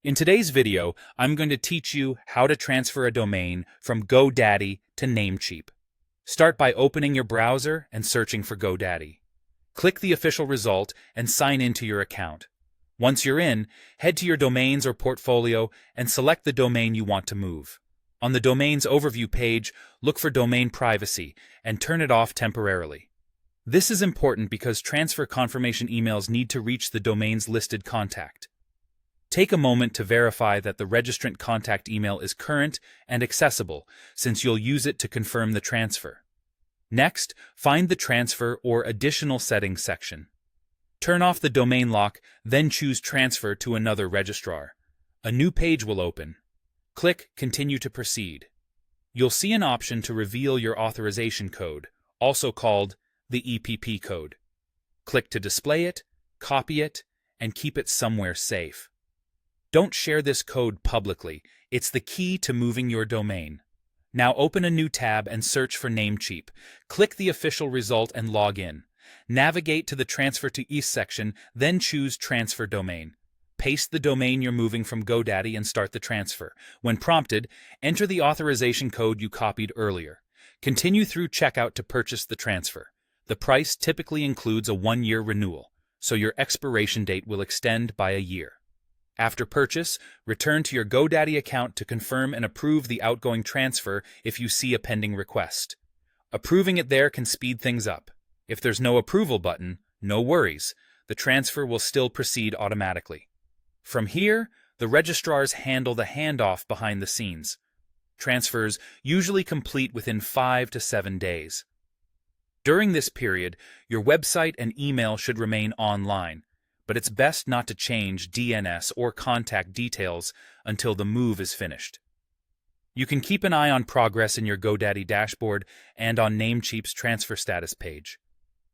In today's video, I'm going to teach you how to transfer a domain from GoDaddy to Namecheap. Start by opening your browser and searching for GoDaddy. Click the official result and sign into your account. Once you're in, head to your domains or portfolio and select the domain you want to move. On the domain's overview page, look for domain privacy and turn it off temporarily. This is important because transfer confirmation emails need to reach the domain's listed contact. Take a moment to verify that the registrant contact email is current and accessible, since you'll use it to confirm the transfer. Next, find the Transfer or Additional Settings section. Turn off the domain lock, then choose Transfer to another registrar. A new page will open. Click Continue to proceed. You'll see an option to reveal your authorization code, also called the EPP code. Click to display it, copy it, and keep it somewhere safe. Don't share this code publicly. It's the key to moving your domain. Now open a new tab and search for Namecheap. Click the official result and log in. Navigate to the Transfer to East section, then choose Transfer Domain. Paste the domain you're moving from GoDaddy and start the transfer. When prompted, enter the authorization code you copied earlier. Continue through checkout to purchase the transfer. The price typically includes a 1-year renewal, so your expiration date will extend by a year. After purchase, return to your GoDaddy account to confirm and approve the outgoing transfer if you see a pending request. Approving it there can speed things up. If there's no approval button, no worries. The transfer will still proceed automatically. From here, the registrars handle the handoff behind the scenes. Transfers usually complete within 5 to 7 days. During this period, your website and email should remain online, but it's best not to change DNS or contact details until the move is finished. You can keep an eye on progress in your GoDaddy dashboard and on Namecheap's transfer status page.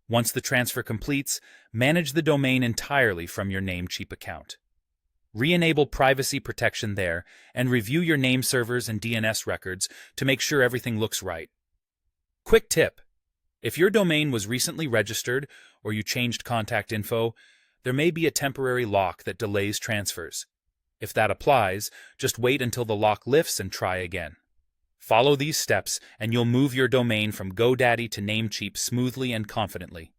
Once the transfer completes, manage the domain entirely from your Namecheap account. Re-enable privacy protection there and review your name servers and DNS records to make sure everything looks right. Quick tip: if your domain was recently registered or you changed contact info, there may be a temporary lock that delays transfers. If that applies, just wait until the lock lifts and try again. Follow these steps and you'll move your domain from GoDaddy to Namecheap smoothly and confidently.